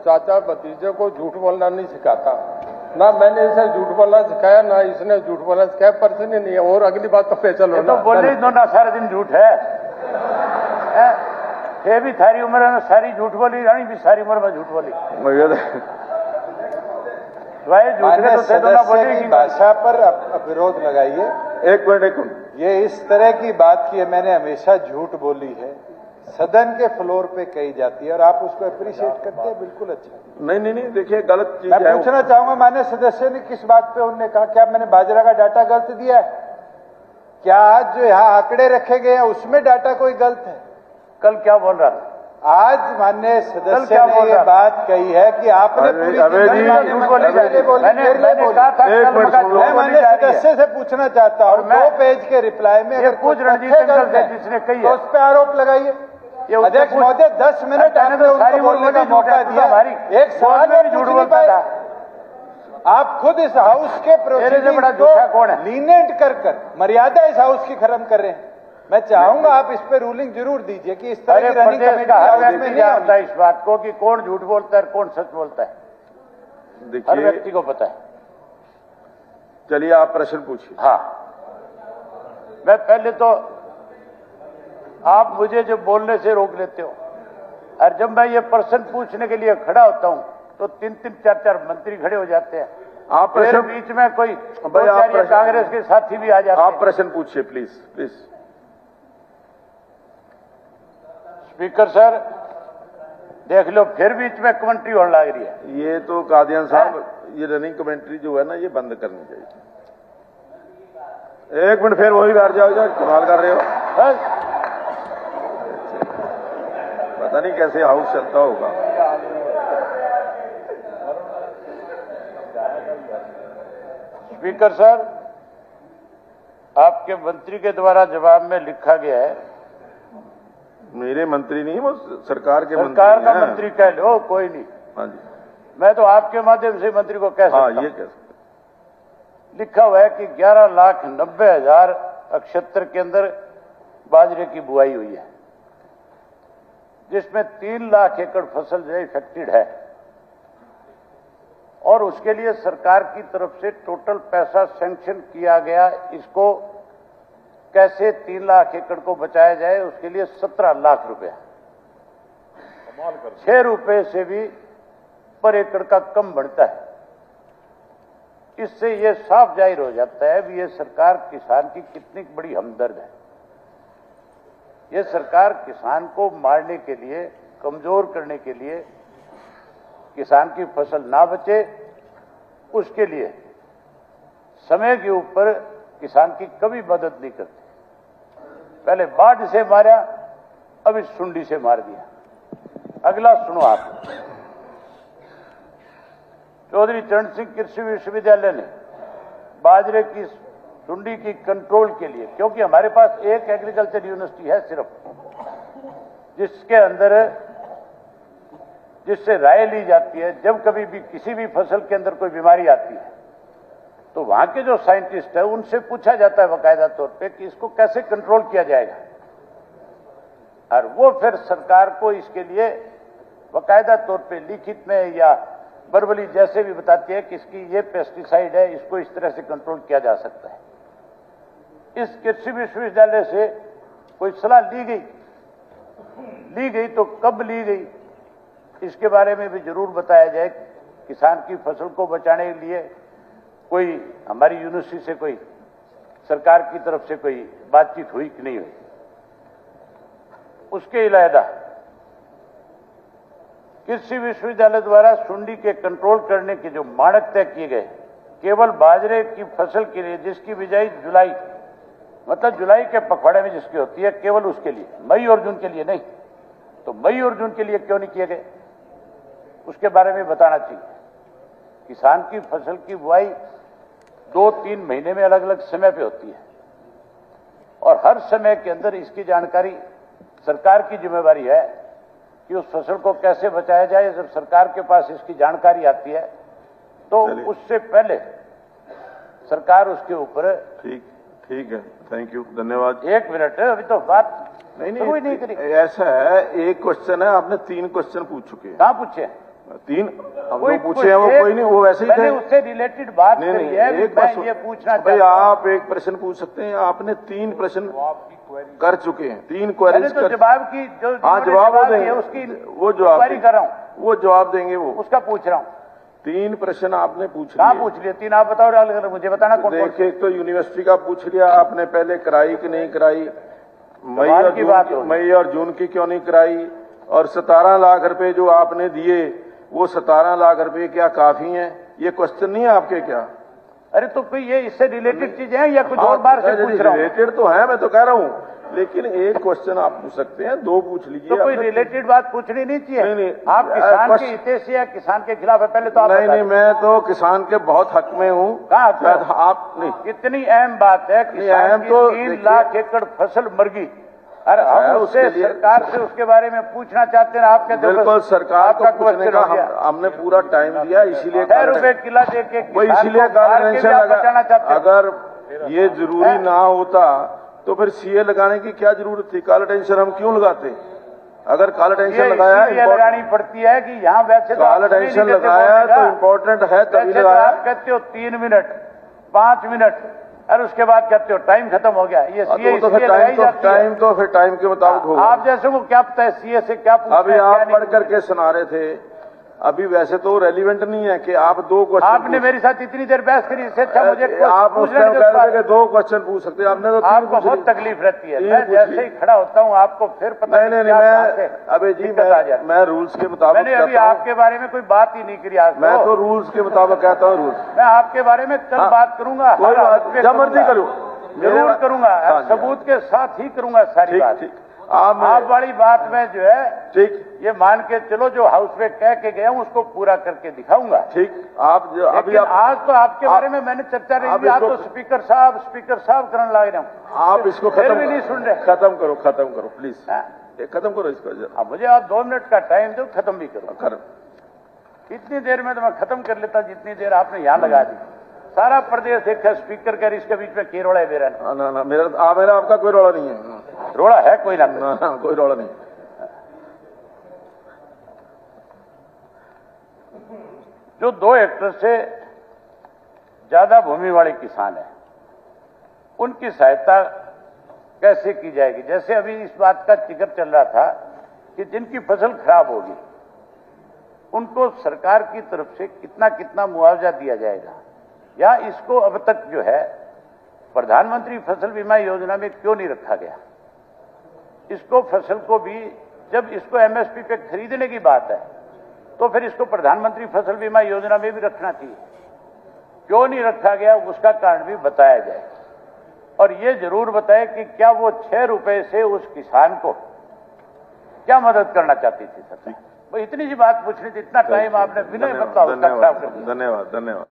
चाचा भतीजे को झूठ बोलना नहीं सिखाता, ना मैंने इसे झूठ बोलना सिखाया, ना इसने झूठ बोलना सिखाया, पर्सन ही नहीं है। और अगली बात तो फैसल हो तो बोले ही दो ना, सारा दिन झूठ है। ये भी थारी उम्र में सारी झूठ बोली, रानी भी सारी उम्र में झूठ बोली। सदस्य की भाषा पर विरोध लगाइए। एक मिनट। ये इस तरह की बात की है, मैंने हमेशा झूठ बोली है, सदन के फ्लोर पे कही जाती है और आप उसको अप्रिशिएट करते हैं, बिल्कुल अच्छा। नहीं, देखिए गलत चीज है। मैं पूछना चाहूंगा माननीय सदस्य ने किस बात पे उन्होंने कहा, क्या मैंने बाजरा का डाटा गलत दिया है? क्या आज जो यहाँ आंकड़े रखे गए हैं उसमें डाटा कोई गलत है? कल क्या बोल रहा था? आज माननीय सदस्य ने ये बात कही है कि आपने पूरी मैं माननीय सदस्य से पूछना चाहता हूँ, 2 पेज के रिप्लाई में अगर पूछ जिसने कही तो उस पर आरोप लगाइए। अध्यक्ष महोदय 10 मिनट आपने उनको बोलने का मौका दिया, एक सवाल में झूठ नहीं पाए। आप खुद इस हाउस के प्रोसीडिंग को लीनेंट कर मर्यादा इस हाउस की खत्म कर रहे हैं। मैं चाहूंगा आप इस पे रूलिंग जरूर दीजिए कि इस तरह की रनिंग कमेटी हर व्यक्ति जानता है इस बात को कि कौन झूठ बोलता है कौन सच बोलता है, हर व्यक्ति को पता है। चलिए आप प्रश्न पूछिए। हाँ, मैं पहले तो आप मुझे जब बोलने से रोक लेते हो, और जब मैं ये प्रश्न पूछने के लिए खड़ा होता हूं तो 3-3, 4-4 मंत्री खड़े हो जाते हैं। आप प्रश्न बीच में कोई कांग्रेस के साथी भी आ जाते हैं। आप प्रश्न पूछिए प्लीज। स्पीकर सर, देख लो फिर बीच में कमेंट्री होने लग रही है। ये तो कादियान साहब, ये रनिंग कमेंट्री जो है ना, ये बंद करनी चाहिए। 1 मिनट, फिर वही बैठ जाओ, कमाल कर रहे हो। पता नहीं कैसे हाउस चलता होगा। स्पीकर सर, आपके मंत्री के द्वारा जवाब में लिखा गया है, मेरे मंत्री नहीं, वो सरकार के मंत्री, सरकार का मंत्री कह लो, कोई नहीं। हाँ जी, मैं तो आपके माध्यम से मंत्री को कह सकता हूं। ये कह सकते। लिखा हुआ है कि 11,90,000 क्षेत्र के अंदर बाजरे की बुआई हुई है, जिसमें 3 लाख एकड़ फसल जो इफेक्टेड है, और उसके लिए सरकार की तरफ से टोटल पैसा सैंक्शन किया गया। इसको कैसे 3 लाख एकड़ को बचाया जाए, उसके लिए 17 लाख रुपया, 6 रुपए से भी पर एकड़ का कम बढ़ता है। इससे यह साफ जाहिर हो जाता है कि यह सरकार किसान की कितनी बड़ी हमदर्द है। यह सरकार किसान को मारने के लिए, कमजोर करने के लिए, किसान की फसल ना बचे उसके लिए समय के ऊपर किसान की कभी मदद नहीं करती। पहले बाढ़ से मारा, अब इस सुंडी से मार दिया। अगला सुनो आप। चौधरी चरण सिंह कृषि विश्वविद्यालय ने बाजरे की सुंडी की कंट्रोल के लिए, क्योंकि हमारे पास एक एग्रीकल्चर यूनिवर्सिटी है सिर्फ, जिसके अंदर जिससे राय ली जाती है जब कभी भी किसी भी फसल के अंदर कोई बीमारी आती है, तो वहां के जो साइंटिस्ट है उनसे पूछा जाता है बाकायदा तौर पे कि इसको कैसे कंट्रोल किया जाएगा, और वो फिर सरकार को इसके लिए बाकायदा तौर पे लिखित में या वर्बली जैसे भी बताती है कि इसकी ये पेस्टिसाइड है, इसको इस तरह से कंट्रोल किया जा सकता है। इस कृषि विश्वविद्यालय से कोई सलाह ली गई तो कब ली गई, इसके बारे में भी जरूर बताया जाए। किसान की फसल को बचाने के लिए कोई हमारी यूनिवर्सिटी से कोई सरकार की तरफ से कोई बातचीत हुई कि नहीं हुई। उसके अलावा कृषि विश्वविद्यालय द्वारा सुंडी के कंट्रोल करने के जो मानक तय किए गए, केवल बाजरे की फसल के लिए जिसकी बिजाई जुलाई, मतलब जुलाई के पखवाड़े में जिसकी होती है, केवल उसके लिए, मई और जून के लिए नहीं। तो मई और जून के लिए क्यों नहीं किए गए, उसके बारे में बताना चाहिए। किसान की फसल की बुआई 2-3 महीने में अलग अलग समय पे होती है, और हर समय के अंदर इसकी जानकारी सरकार की जिम्मेवारी है कि उस फसल को कैसे बचाया जाए। जब सरकार के पास इसकी जानकारी आती है तो उससे पहले सरकार उसके ऊपर। ठीक है, थैंक यू, धन्यवाद। 1 मिनट, अभी तो बात नहीं करी। ऐसा है, एक क्वेश्चन है, आपने 3 क्वेश्चन पूछ चुके हैं। कहां पूछे? 3 अब जो पूछे हैं वो कोई नहीं, वो वैसे ही थे। उससे रिलेटेड बात नहीं, करी है, एक मैं ये पूछना भाई आप एक प्रश्न पूछ सकते हैं, आपने 3 प्रश्न कर चुके हैं, 3 क्वेरीज तो जवाब की जो हाँ जवाब वो देंगे, उसकी वो जवाब कर रहा हूँ, वो जवाब देंगे, वो उसका पूछ रहा हूँ। 3 प्रश्न आपने पूछ कहाँ लिए। पूछ लिए 3? आप बताओ, अलग मुझे बताना कौन। देखिए, एक तो यूनिवर्सिटी का पूछ लिया आपने, पहले कराई कि नहीं कराई, मई और जून की क्यों नहीं कराई, और 17 लाख रुपए जो आपने दिए वो 17 लाख रुपए क्या काफी हैं? ये क्वेश्चन नहीं है आपके क्या? अरे तो कोई ये इससे रिलेटेड चीजें हैं या कुछ और बार से पूछ रहा हूँ? रिलेटेड तो है, मैं तो कह रहा हूँ, लेकिन एक क्वेश्चन आप पूछ सकते हैं, 2 पूछ लीजिए। तो कोई रिलेटेड बात पूछनी नहीं चाहिए? नहीं, आप किसान के हित से या किसान के खिलाफ है? पहले तो आप नहीं, मैं तो किसान के बहुत हक में हूँ। कहाँ आप नहीं, कितनी अहम बात है, किसान की 3 लाख एकड़ फसल मर गई। अरे हम उससे सरकार से उसके बारे में पूछना चाहते हैं, आप कहते हैं बिल्कुल सरकार को पूछने का हमने पूरा टाइम दिया, इसीलिए 6 रुपए किला देके इसीलिए कार्यान्वयन लगा। अगर ये जरूरी ना होता तो फिर सीए लगाने की क्या जरूरत थी? काला टेंशन हम क्यों लगाते? अगर काला टेंशन लगाया है, लगानी पड़ती है कि यहाँ वैसे काला टेंशन लगाया है तो इम्पोर्टेंट है तभी लगाया। आप कहते हो 3 मिनट 5 मिनट, और उसके बाद कहते हो टाइम खत्म हो गया। ये सीए तो फिर टाइम तो फिर टाइम के मुताबिक होगा। आप जैसे को क्या पता है सीए से क्या पूछना है? अभी आप पढ़ करके सुना रहे थे, अभी वैसे तो रेलिवेंट नहीं है कि आप 2 क्वेश्चन। आपने मेरे साथ इतनी देर बहस करी, इससे अच्छा मुझे आप उस टाइम कह रहे थे कि 2 क्वेश्चन पूछ सकते हैं, आपने तो 3 आपको बहुत तकलीफ रहती है। मैं जैसे ही खड़ा होता हूँ आपको फिर पता नहीं, मैं अभी जी मैं रूल्स के मुताबिक, मैंने अभी आपके बारे में कोई बात ही नहीं करी आज। मैं तो रूल्स के मुताबिक कहता हूँ, रूल्स। मैं आपके बारे में कल बात करूंगा, जब मर्जी करूँ, जरूर करूंगा, सबूत के साथ ही करूंगा सारी बात। आप वाली बात में जो है ठीक, ये मान के चलो जो हाउस में कह के गया हूँ उसको पूरा करके दिखाऊंगा। ठीक, आप अभी आज तो आपके बारे में मैंने चर्चा नहीं की, आप तो स्पीकर साहब करने लग रहे हो। आप इसको फिर भी नहीं सुन रहे। खत्म करो प्लीज, खत्म करो इसको। मुझे आप 2 मिनट का टाइम दो, खत्म भी करो। इतनी देर में तो मैं खत्म कर लेता जितनी देर आपने यहाँ लगा दी। सारा प्रदेश देखा स्पीकर का, इसके बीच में की रोड़ा है मेरा? ना, मेरा आपका कोई रोड़ा नहीं है। रोड़ा है कोई ना, कोई रोड़ा नहीं। जो 2 हेक्टेयर से ज्यादा भूमि वाले किसान हैं, उनकी सहायता कैसे की जाएगी? जैसे अभी इस बात का जिक्र चल रहा था कि जिनकी फसल खराब होगी उनको सरकार की तरफ से कितना कितना मुआवजा दिया जाएगा, या इसको अब तक जो है प्रधानमंत्री फसल बीमा योजना में क्यों नहीं रखा गया? इसको फसल को भी, जब इसको एमएसपी पे खरीदने की बात है तो फिर इसको प्रधानमंत्री फसल बीमा योजना में भी रखना चाहिए। क्यों नहीं रखा गया उसका कारण भी बताया जाए, और ये जरूर बताए कि क्या वो 6 रुपए से उस किसान को क्या मदद करना चाहती थी सरकार? इतनी सी बात पूछनी थी, इतना टाइम आपने बिना मतलब धन्यवाद।